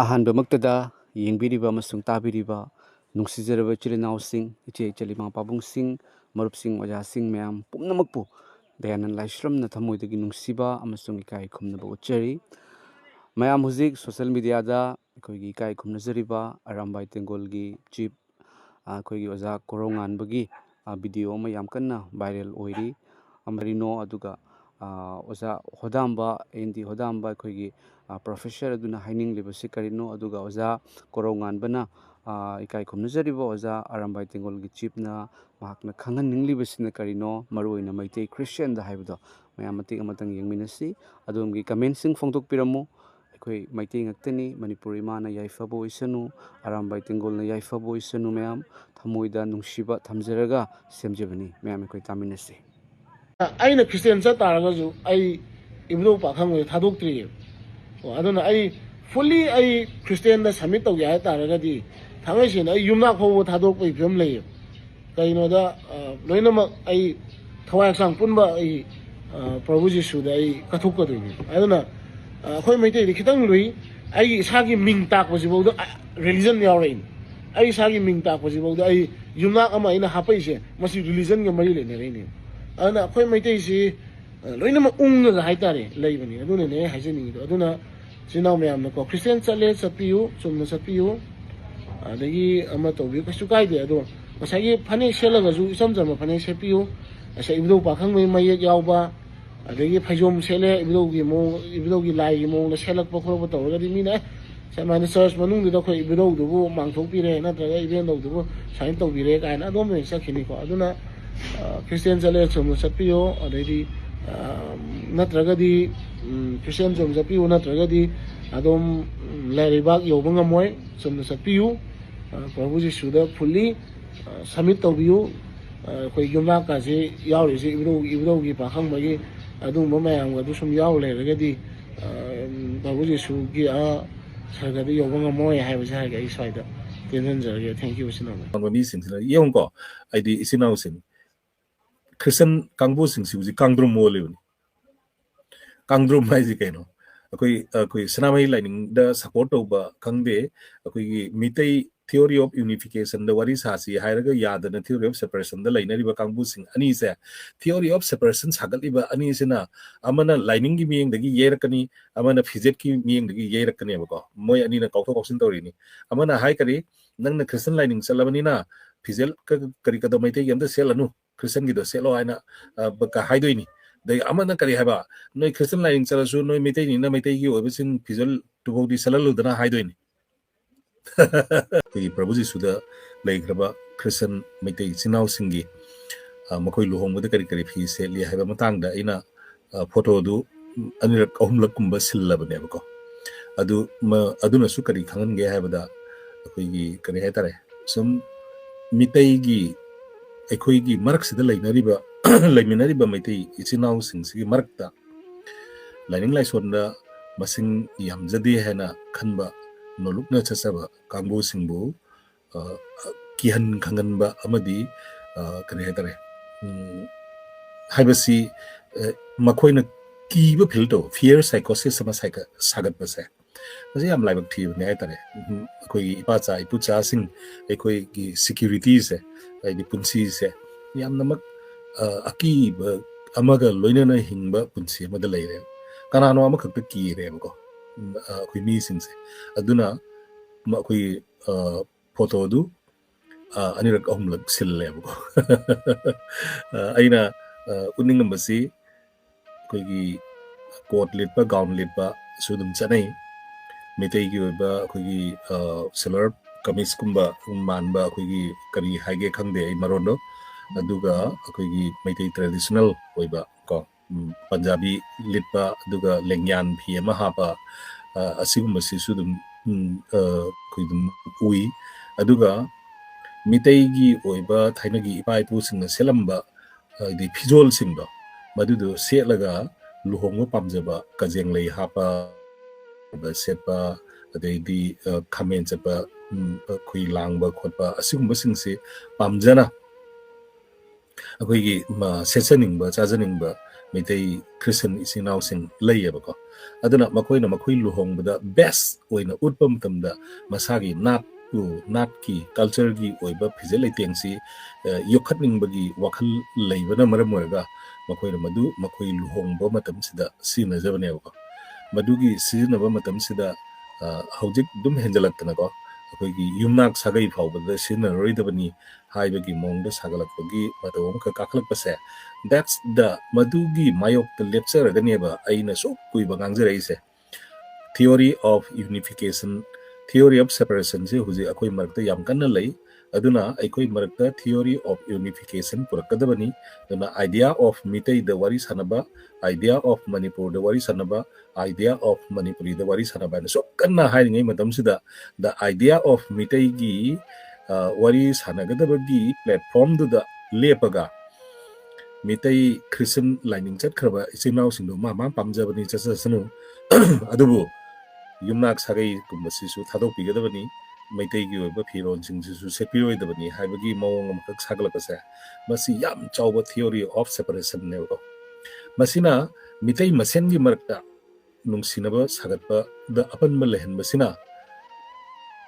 ꯑꯍꯥꯟꯕꯃꯛꯇꯗ yengbiriba amasung tabiriba nungsizaraba chilinausing iche chalima pabungsing marupsing ojasing mayam pumnamakpu dayanan laisramna thamoidagi nungsiba amasung ikai khumnaba utjari mayam huzik social media da aikoigi ikai khumnajariba arambai tengolgi chief aikoigi oja koronganbagi video ama yam kanna viral oiri amarino aduga oja hodamba endi hodamba aikoigi professor aduna haining libasi karino aduga oja koronganbana ikai khumnajariba oja arambai tengolgi chief na mahakna khangan ninglibasina karino maruina Meitei Christian da haibdo mayam matik amatang yengminasi adumgi comment sing phongdokpiramu akhoi Meitei ngaktani Manipuri mana yaifabo oisanu arambai tengolna yaifabo oisanu mayam thamoida nungsiba thamjaraga semjebani mayam akhoi taminnasi aina Christian sa taragasu ai ibdo pakhang thadoktriye aduna ai fully ai Christian da submit tawge ha taragadi thangasin ai yumna pho thadok pai film lei kaino da loinama ai thawai sang punba ai Prabhu Jesu da ai kathuk ka doi aduna khoi Meitei ri khitang lui ai isagi ming tak posibo da religion yaurain ai isagi ming tak posibo da ai yumna ama ina hapai se masi religion ga mari le ne reini ana khoi Meitei si loinama ungna haitare leibani aduna ne haijani do aduna sinau mayam na ko Christian chale chapiu chumna chapiu adagi ama tobi kasu kaide ado masagi phane selaga ju isam jama phane sepiu asa ibdo pakhang mai yauba adagi phajom sele ibdo gi lai gi mo na selak pa khoro to ga di mina samana church manung da khoi ibdo du mangthok pi re na traga event du sign to bi re ka na dom me sakhini ko aduna Christian chale chumna chapiu adagi natragadi Christian chum chapiu natragadi adom lairibak yobanga moy chumna chapiu Prabhu Jesu da fully submit tawbiu khoi yumna ka se yauri se ibro gi pakhang magi adum mayam ga du sum yaw le ragadi Prabhu Jesu gi sargadi yobanga moy haiba sa ga isaida tenan jarge thank you sinama mi sing sina yong ko aidi isinau sing Christian kangbu sing si kangdrum mo le kangdrum mai ji kaino akoi sanamai lining da support over kangde akoi Meitei theory of unification the wari sasi hairaga yadana theory of separation the lainari ba kangbu sing ani se theory of separation sagaliba ani sina amana lining gi mieng dagi yerakani amana physics ki mieng dagi yerakani ba ko moi ani na kautho kausin tori ni amana hai kari nang na Christian lining salabani na physics kari ka do Meitei yam da selanu Christian gi do selo aina ba ka haidoi ni dai amana kari haba noi Christian lining salasu noi Meitei ni na Meitei gi obisin physics tubodi salalu dana haidoi ni Prabhu Jesu da laikraba Christian Meitei sinau singi makoi luhong da kari phi se li haiba matangda ina photo du anirak ahumlak kumba sillabane ba ko aduna su kari khangan ge haiba da akoi gi kari haitare sum Meitei gi akoi gi marak sida lainariba laiminariba Meitei sinau sing sigi marakta laining laison da masing yamjade hena khanba nolukna chasaba kangbo singbu kihan khanganba amadi kane hatare haibasi makoina kiba philto fear psychosis sama sagat base mase am laibak thi ne hatare koi ipacha ipucha sing ekoi gi security se ai punsi se yam namak aki amaga loinana hingba punsi amada leire kanano amakhakta ki re ko koi mi singse aduna ma koi photo du anirak ahumlak sille ko aina uning ngambasi koi gi coat litba gown litba sudum chanai Meitei gi ba koi gi silver kamis kumba manba koi gi kari haige khangde ai marondo aduga koi gi Meitei traditional oiba ko Punjabi litba aduga lengyan phi ama hapa asigumasi sudum kuidum ui aduga Meitei gi oiba thainagi ipai pu singna selamba di phijol singdo madudu selaga luhongwa pamjaba kajeng lei hapa ba sepa adai di khamen chapa khui langba khotpa asigumba singse pamjana akoi gi ma sesaning ba chajaning ba Meitei Christian isinau sing layabako aduna makoi luhongbada best oina utpam tamda masagi nat ki culture gi oiba phizele tengsi yokhatning bagi wakhal leibana maram moraga makoi luhongba matam sida sina jabane ko madugi sizinaba matam sida hojik dum henjalaktana ko akoigi yumnak sagai phawbada sina roidabani haibagi mongda sagalakbagi matawam ka kakhlakpase that's the madugi mayok the lecture ganeba aina so kuiba ngangjereise theory of unification theory of separation se huji akoi marakta yam kanna lei aduna akoi marakta theory of unification purakadabani duna idea of Meitei the wari sanaba idea of Manipur the wari sanaba idea of Manipuri the wari sanaba so kanna hairingai matam sida the idea of Meitei gi wari sanagadabagi platform du da lepaga Meitei Christian lining chat khraba isinau singdo ma pamjabani chasasanu adubu yumnak sagai kumbasisu thadok pigadabani Meitei gi oiba phiron singsisu sepiroidabani haibagi mawong amkak sagalapase masi yam chawba theory of separation nebo masina Meitei masen gi marakta nungsinaba sagatpa da apanba lehenbasina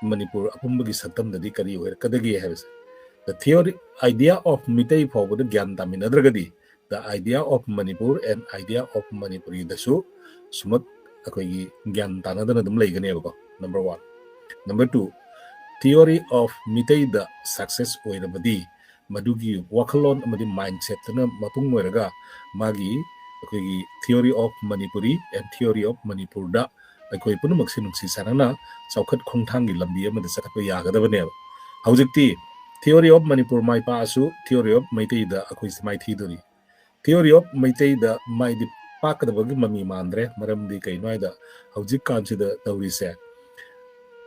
Manipur apumbagi saktamdadi kari oir kadagi habase the theory idea of Meitei phawbada gyan taminadragadi the idea of Manipur and idea of Manipuri dasu sumak akoigi gyan tanadana dum leiganebako number 1 number 2 theory of Meitei the success oirabadi madugi wakhanlon amadi mindset tana mapung oiraga magi akoigi theory of Manipuri and theory of Manipur da akoi punumak sinungsi sanana chawkhat khongthangi lambi amada sakatpa yagadabane haujikti theory of Manipur mai pa asu theory of Meitei da akoi mai thidori theory of Meitei da mai di pakadabagi mami mandre maramdi kainoida haujik kansida tawrise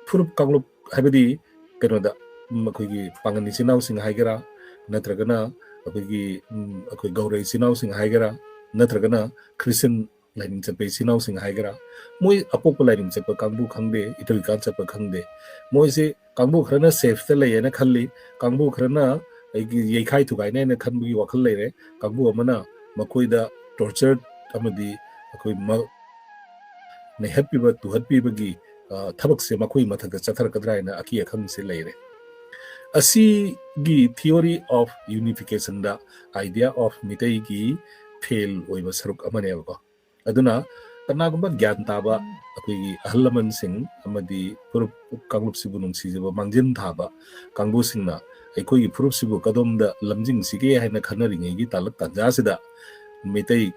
furup kanglup habidi kenoda akoigi pangani sinau sing haigera natragana akoigi akoi gaurei sinau sing haigera natragana Christian lining chatpe sinau sing haigera moi apokpa lining chatpa kangbu khangde itoi kan chatpa khangde moi se kangbu khrana safe ta leyena khalli kangbu khrana aigi yeikhai thugai na khanbugi wakhal leire kangbu amana makoida torture amadi akoi ne happy ba to happy bagi thabak se makoi mathaka chathar kadraina aki akhang se leire asi gi theory of unification da idea of Meitei gi fail oiba saruk amane ba aduna kanagumba gyan taba akoigi ahlaman sing amadi purup kanglup sibu nungsi jaba mangjin thaba kangbu singna aikoigi purup sibu kadomda lamjing sige haina khanari gi talak tanja sida Meitei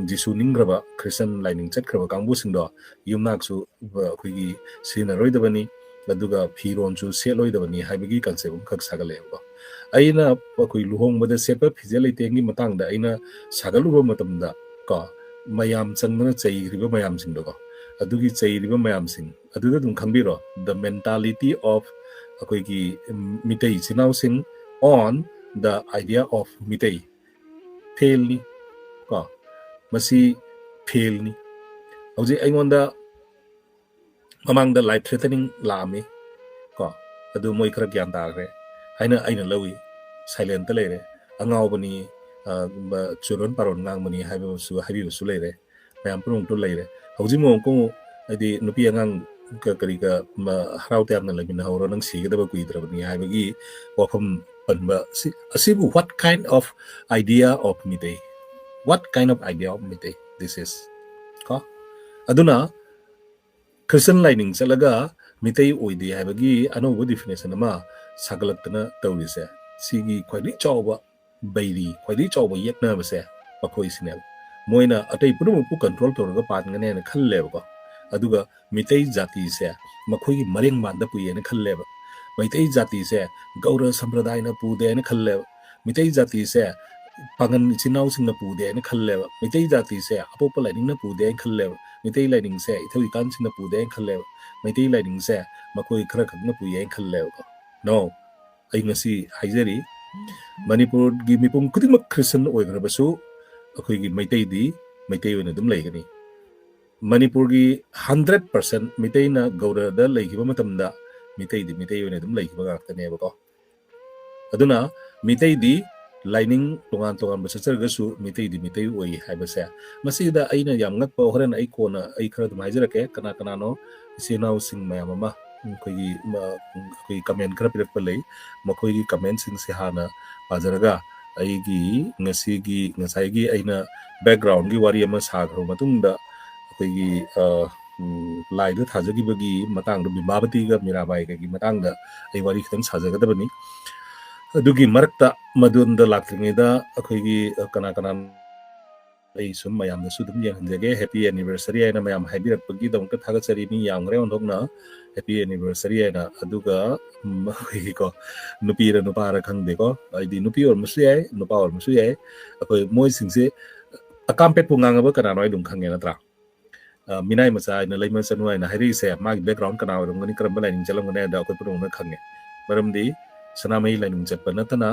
Jesu ningraba Christian lining chatkraba kangbu singdo yumnak su akoigi sinaroidabani aduga phiron su seloidabani haibagi concept khak sagaleba aina akoi luhongbada sepa phijele tengi matangda aina sagaluba matamda ka mayam changna chairiba mayam singdo ko adugi chairiba mayam sing aduga dum khambiro the mentality of akoigi Meitei sinau sing on the idea of Meitei fail ni ko masi fail ni hauji aingonda mamangda life threatening lami ko adu moi khara gyan tagre aina lawi silent leire angawbani churon paron ngangmani haibu leire mayam prung to leire hauji mo ko adi nupi angang kari ka harau terna lamina hawro nang sigada ba kuidrabani haibagi wakham panba asibu what kind of idea of Meitei what kind of idea of Meitei this is ko aduna Christian lining chalaga Meitei oide haibagi anobo definition ama sagalaktana tawrise sigi khwadi chawba bairi khwadi chawba yekna base pakoi sinel moina atai purum pu control torga patngane na khalleba ko aduga Meitei jati se makhoi mareng manda puyena khalleba Meitei jati se gaura sampradaya na pude na khalleba Meitei jati se pangan chinau singna pude na khalleba Meitei jati se apopa lining na pude na khalleba Meitei lining se ithoi kan singna pude na khalleba Meitei lining se makhoi khara khakna puye na khalleba ko no ai ngasi haijari Manipur gi mipum kudimak Christian oigrabasu akoigi Meitei di Meitei oina dum leigani Manipur gi 100% Meitei na gaura da leigiba matamda Meitei di Meitei oina dum leigiba gaktane ba ko aduna Meitei di lining tongan besargasu Meitei di Meitei oi haibase masida aina yam ngakpa horen ai kona ai khara dum hajarake kana no sinau sing mayam ma koi comment khara pirak palai makoi gi comment sing si hana pajaraga ai gi ngasai gi aina background gi wari ama sagro matungda koi gi lai du thajagi bagi matang du bimabati ga mirabai ga gi matang da ai wari khitang sajaga da bani adugi marakta madunda laktringida akhoi kana ai sum mayam da sudum yang hanjage happy anniversary aina mayam haibirak pagi dong ka thaga chari ni yang re ondokna happy anniversary aina aduga akhoi ko nupi ra nupa ra khangde ko aidi nupi or musu yai nupa or musu yai akhoi moi singse akampet punganga ba kana noi dum khange na tra minai macha ina leiman sanwa ina hari se mag background kana rum ngani karam balai ning jalam ngane da akhoi purung na khange maramdi sanamai lainung chatpa natana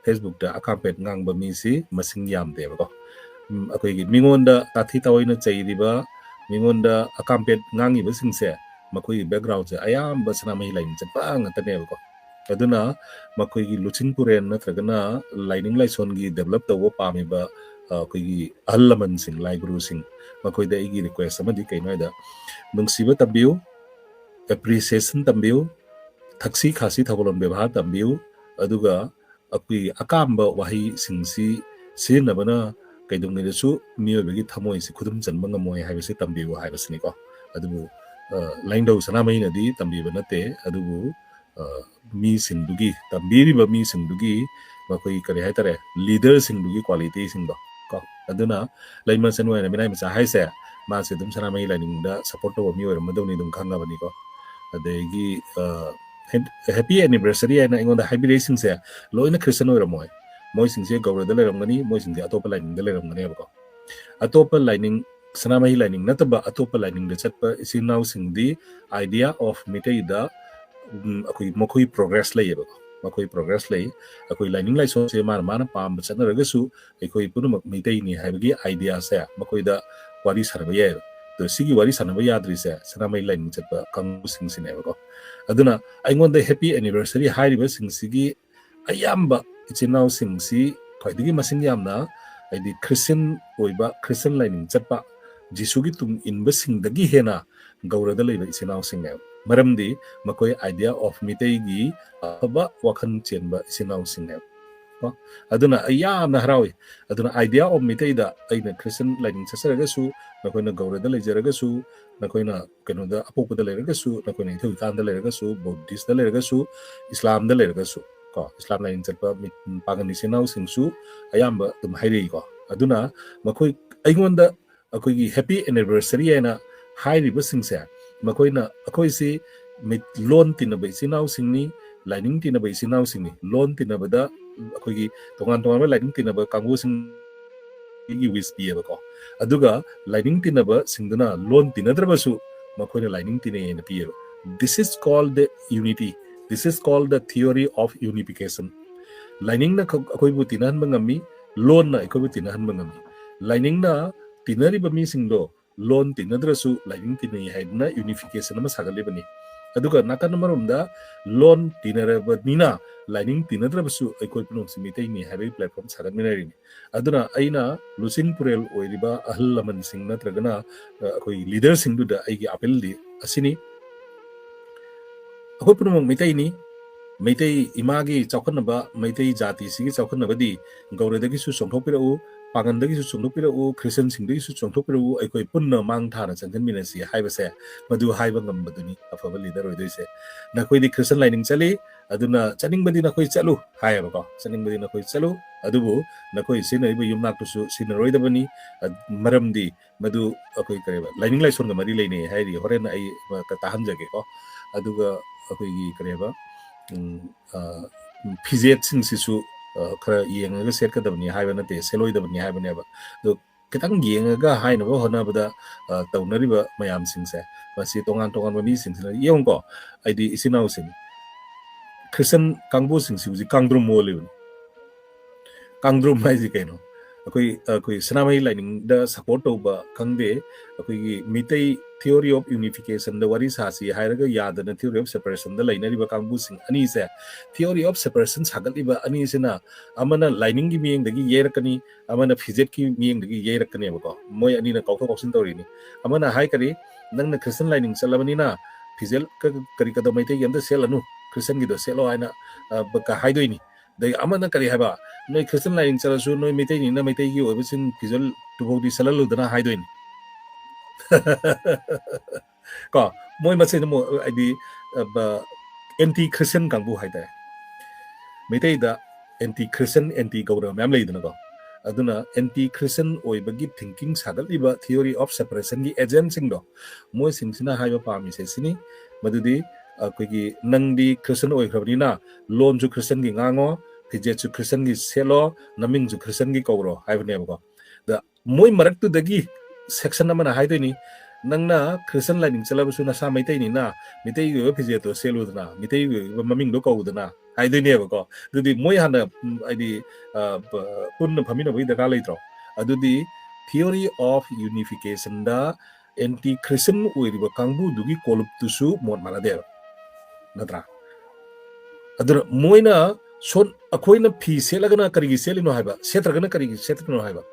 Facebook da akampet ngang ba mi si masing yam de ko akhoi gi mingonda tathi tawina chairiba mingonda akampet ngangi ba singse makoi background se ayam ba sanamai lain chatpa ngatane ko aduna makoi gi luchin puren natragana lining laison gi develop tawo pami ba akhoi gi allaman sing lai guru sing makoi da igi request amadi kainoida nungsiba tabiu appreciation tabiu taksi khasi thabolon bebhar tambiu aduga akui akamba wahi singsi sinabana kaidungni dasu miyobegi thamoi si khudum janba ngamoi haibase tambiu haibasni ko adubu laingdau sanamai nadi tambiba nate adubu mi singdugi tambiriba mi singdugi makoi kare haitare leader singdugi quality singdo ko aduna laima sanwa na minai macha haise ma se dum sanamai lainingda support to mi or madoni dum khanga bani ko adegi happy anniversary aina ingon da happy racing se loina Christian oi ramoy moi singse gawra da leramgani moi singse atopa lining da leramgani ko atopa lining sanamai lining nataba atopa lining da chatpa isinau singdi idea of Meitei da akoi mokoi progress lay ba makoi progress lay akoi lining lai so se mar mana pam bachana ragasu akoi punumak Meitei ni haibagi idea se makoi da wari sarba ye to sigi wari sanaba yadri se sanamai lining chatpa kang sing sine ba ko aduna aingon da happy anniversary hairiba singsigi ayamba ichinau singsi khoidigi masing yamna aidi Christian oiba Christian lining chatpa Jesu gi tung inba singdagi hena gaurada leiba ichinau singa maramdi makoi idea of Meitei gi aba wakhan chenba ichinau singa aduna ayamna harawi aduna idea of Meitei da aina Christian lining chasaragasu nakoina gaurada lejaragasu nakoina kenoda apopada leragasu nakoina ithukanda leragasu Buddhist da leragasu Islam da leragasu ko Islam lining chatpa pagani sinau singsu ayamba tum hairi ko aduna makoi aingonda akoi gi happy anniversary aina hairiba singse makoina akoi si lon tinabai sinau singni lining tinabai sinau singni lon tinabada akoi gi tongan lining tinaba kangu sing gi wis piye ko aduga lining tinaba singduna lon tinadrabasu makoina lining tine na piye this is called the unity this is called the theory of unification lining na akoi bu tinan bangami lon na akoi bu tinan bangami lining na tinari ba mi singdo lon tinadrasu lining tine haidna unification ma sagale bani aduga nakan marumda lon tinaraba nina lining tinadrabasu akoi punong Meitei ni habi platform sagan minari aduna aina lusin purel oiriba ahlaman sing natragana akoi leader singdu da aigi apel di asini akoi punong Meitei ni Meitei imagi chaukanaba Meitei jati sigi chaukanaba di gauradagi su songthokpirau pangandagi su songthokpirau Christian singdagi su songthokpirau akoi punna mang thana changkan minasi haibase madu haiba ngambaduni afaba leader oidoise nakoi di Christian lining chali aduna chaningbadi nakoi chalu haiba ko chaningbadi nakoi chalu adubu nakoi sinaiba yumnak tu sinaroidabani maramdi madu akoi kareba lining lai songa mari leine hairi horen ai tahanjage ko aduga akoi gi kareba 피젯 싱시수 khara yengaga setkadabni haiba nate seloidabni haiba neba do kitang yengaga hainaba honabada taunariba mayam singse masi tongan ba mi singsina yongko aidi isinau sing Christian kangbo singsi uji kangdrum mole kangdrum mai ji kaino akoi sanamai lining da support ba kangde akoi Meitei theory of unification the wari sasi hairaga yadana theory of separation the lainariba kangbu sing ani se theory of separation sagaliba ani sina amana lining gi miyeng dagi yerakani amana physics ki miyeng dagi yerakani bako moy ani na kawtho kawsin tawrini amana hai kari nangna christian lining chalabani na physics kari kada maite yamda selanu christian gi do selo aina baka haidoini dai amana kari haba noi christian lining chalasu noi maite ni na maite gi obisin physics tubodi salalu dana haidoini ko moi masai mo adi anti christian kangbu haida meitei da anti christian anti gaura mem leidna ko aduna anti christian oibagi thinking sadaliba theory of separation gi agent sing do moi singsina haiba pami se sini madudi koigi nangdi christian oikrabni na lon ju christian gi ngango phije ju christian gi selo naming ju christian gi kawro haibne ko da moi marak tu dagi section amana haidoni nangna christian lining chalabusu na sa maitai ni na mitei go phije to seludna mitei go maming do kaudna haidoni ko dudi moi hana aidi punna phamina boi daga leitro adudi theory of unification da anti christian oiriba kangbu dugi kolup tusu mon malade natra adura moina son akoina phi selagana karigi selino haiba setragana karigi setrino haiba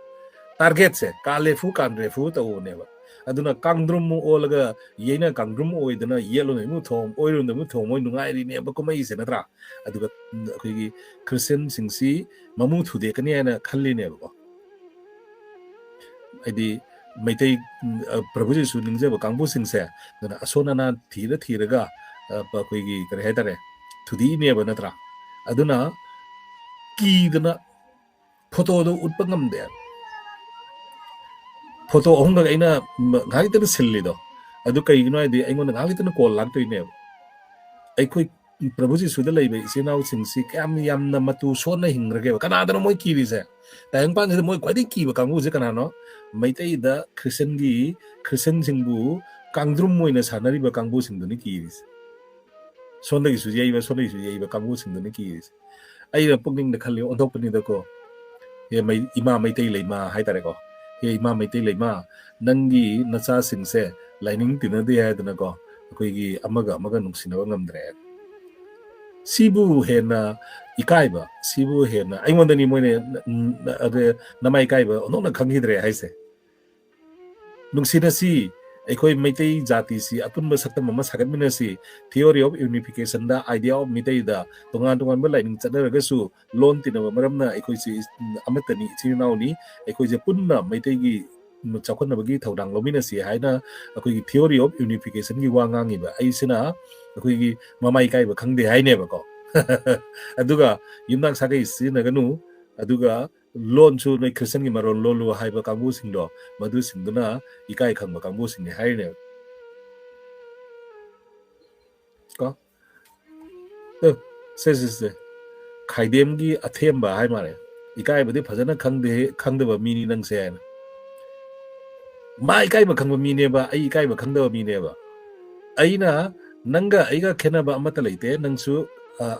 target se kalefu kanrefu to neba aduna kangdrum olaga yena kangdrum oidana yelo ne mu thom oiru ne mu thom oi nungai ri ne ba komai se natra aduga khoi christian singsi mamu thude kani ana khalli ne ba adi meitei prabhu jesu ningje ba kangbu singse dana asona na thira ga ba khoi gi kare hetare thudi ne ba natra aduna ki dana photo do utpangam de photo ahung ga ina ngai tan sillido adu kai gino adi aingon ngai tan call lag toine ai khoi prabhu ji suda lei bai sinau singsi kam yam na matu sona hingrage kana da moi ki ri se tayang pan se moi kwadi ki ba kangu je kana no maitai da christian singbu kangdrum moi na sanari ba kangbu singdu ni ki ri sona gi su yei ba kangbu singdu ni ki ri ai ra pungning da khali on thok pani da ko ye mai ima maitai lei ma hai tare ko ye ima maitai lei ma nangi nacha singse lining tinade hai dana ko koi gi amaga nungsina ba ngamdre sibu hena ikaiba sibu hena aingonda ni moine ade namai kaiba onona khangidre haise nungsina si aikoi meitei jati si apunba saktam mama sagatmina si theory of unification da idea of meitei da tongan ba lining chadaraga su lon tinaba maramna aikoi si amatani chinau ni aikoi je punna meitei gi chakon bagi thodang lomina si haina akoi gi theory of unification gi wangangi ba aisina akoi gi mamai kai ba khangde haine ba ko aduga yumnak sagai sinaganu aduga lon chu nei christian gi maron lolu haiba kangbu singdo madu singduna ikai khangba kangbu singni haine ko se khaidem gi athemba hai mare ikai bade phajana khangdeba mini nang se ma ikai ba khangba mine ba ai ikai ba khangdeba mine ba aina nanga aiga khenaba amata leite nangsu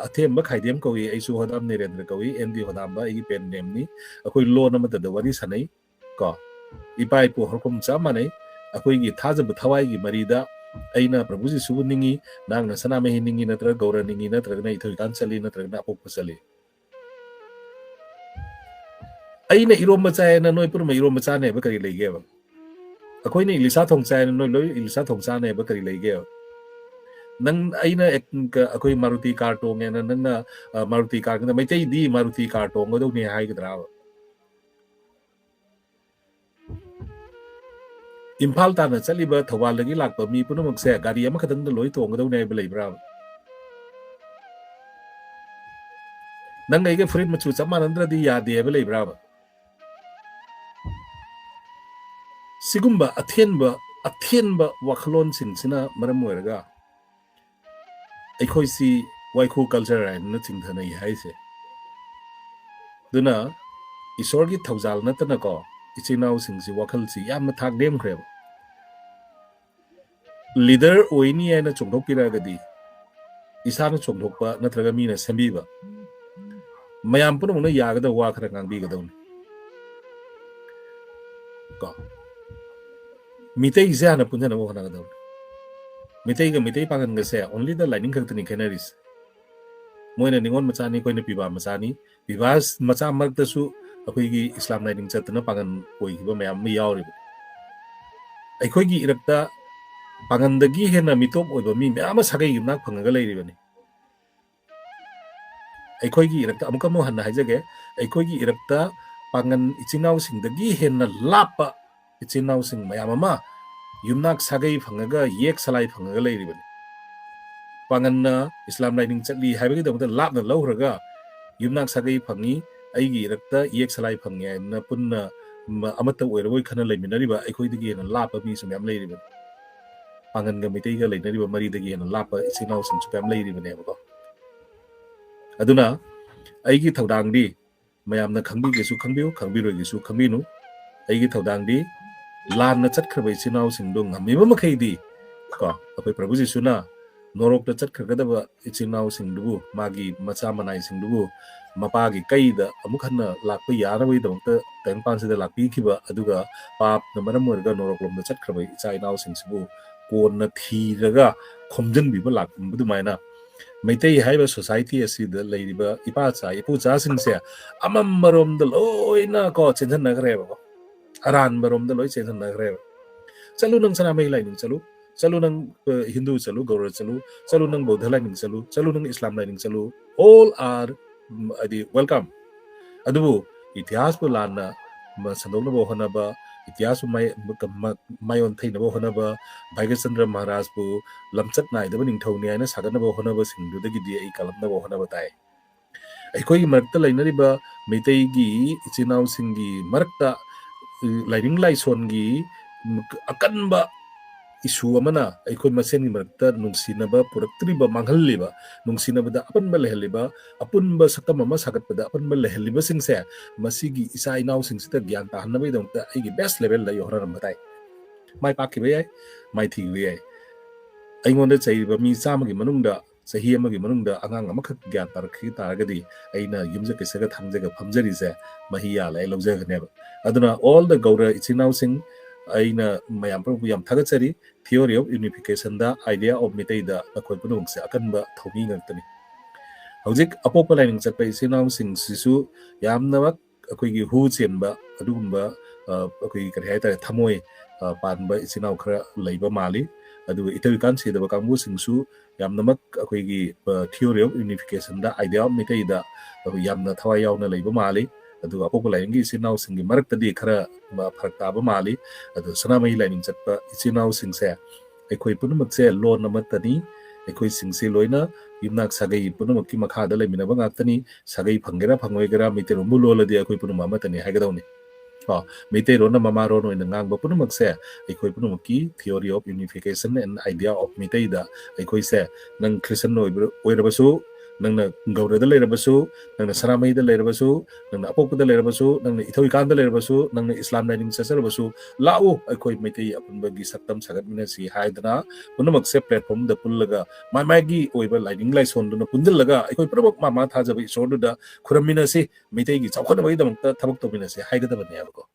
athem ba khaidem kowi aisu hodam nerendra kowi endi hodam ba igi pen name ni akoi lon amata da wari sanai ko ipai po horkom chamane akoi gi thajab thawai gi marida aina prabhu ji subu ningi nang na sana me ningi natra gaura ningi natra na ithoi kan chali natra na apok chali aina irom cha na noi pur mai irom cha ne ba kari lege ba akoi ni ilisa thong cha na noi loi ilisa thong cha ne ba kari lege nang aina akoi maruti car tong na nang na maruti car na mai chei di maruti car tong do ni hai gadra impal ta na chali ba thawal lagi lak pa mi puno magse gari ama khadang loi tong do ne ba lei bra nang ai ge frit machu chama nandra di ya de ba lei bra sigumba athenba wakhanlon singsina maram moiraga aikoi si waikhu culture ai na chingthana hi haise duna isor gi thawjal na tana ko ichinau singsi wakhal si yam thak dem khreb leader oini ai na chongthok pira gadi isana chongthok pa natraga mi na sembi ba mayam puno na yagada wa khara ngang bi gadon ko Meitei se hana punja na hana gadau Meitei ga Meitei pangan ga se only the lining khak tani kenaris moina ningon machani koina piba machani pibas macha mark ta su akoi gi islam lining chatna pangan koi gi ba mayam mi yaw ri aikoi gi irakta pangan dagi hena mitop oiba mi mayam sagai gi nak phangaga lei ri bani aikoi gi irakta amuka mo hanna haijage aikoi gi irakta pangan ichinau sing dagi hena lapa ichinau sing mayam ama yumnak sagai phangaga yek salai phangaga lei ri bani pangan na islam lining chatli haibagi damta lapna lawraga yumnak sagai phangi aigi irakta yek salai phangi na punna amata oiraboi khana leiminariba aikoi dagi hena lapa mi sum yam lei ri bani pangan ga Meitei ga leinariba mari dagi hena lapa ichinau sing su yam lei ri bani ba aduna aigi thaudang di mayamna khangbi gesu khangbiu khangbiroi gesu khangbinu aigi thaudang di lan na chatkhrabai ichinau sing dong ngamiba makhai di ko akoi prabhu jisu na norok da chatkhragadaba ichinau sing dubu magi macha manai sing dubu mapagi kaida amukhanna lakpa yarabai damta tengpan sida lakpi khiba aduga pap na maram orga norok lom da chatkhrabai ichainau sing sibu konna thiraga khomjan biba lakbu maina Meitei haiba society asida leiriba ipacha ipucha singse amam marom da loina ko chenjan nagreba ko aran marom da loi chenjan nagreba chalu nang sana mai laining chalu nang Hindu chalu Gaura chalu nang Buddha laining chalu nang Islam laining chalu all are adi welcome adubu itihas bu lana sanokna bo honaba itihas mayon thaina bo honaba Bhaigachandra Maharaj bu lamchat nai da ning thau ni aina sagana bo honaba singdu da gi di ai kalamna bo honaba tai aikoi gi marakta lainariba Meitei gi ichinau singi marakta laining laison gi akanba isu amana aikoi masen gi marakta nungsinaba puraktriba manghalliba nungsinabada apanba lehalliba apunba sakam ama sagatpada apanba lehalliba singse masigi isa inau singsita gyan ta hannabai dongta aigi best level la yohra rambatai mai pakiba yai mai thigiba yai aingonda chaiba mi chamagi manungda sahi amagi manungda angang amakhak gyan tarakhi taragadi aina yumja kisaga thangjaga phamjari se mahiya lai lawjaganeba aduna all the Gaura ichinau sing aina mayam probu yam thagachari theory of unification da idea of Meitei da akoi punung se akanba thomi ngantani hojik apopa lining chatpai ichinau sing sisu yamnamak akoi gi hu chenba adugumba akoi kari haita thamoi panba ichinau khara leiba mali aduga itawikan sidaba kangbu singsu yamnamak akoi gi theory of unification da idea of Meitei da yamna thawai yauna leiba mali aduga apopa lining ichinau singi maraktadi khara pharak taba mali adu sanamai lining chatpa ichinau singse aikoi punamak se lon amatani aikoi singse loina yumnak sagai punamak ki makha da leminaba ngaktani sagai phangera phangoi Meitei rombu loladi aikoi punama amatani haigadawni Meitei rona mama ron oina ngangba punamak se aikoi punamak ki theory of unification and idea of Meitei da aikoi se nang Christian oirabasu nangna Gaura da leirabasu nangna Sanamai da leirabasu nangna apopa da leirabasu nangna Ithawikan da leirabasu nangna Islam lining chasarabasu lau aikoi Meitei apunba gi saktam sagatminasi haidana punamak se platform da pullaga mai gi oiba lining laison duna pundillaga aikoi punamak mama thajaba isor da khuraminasi Meitei gi chawkhana bai damta thabak tobinasi haigadabani abako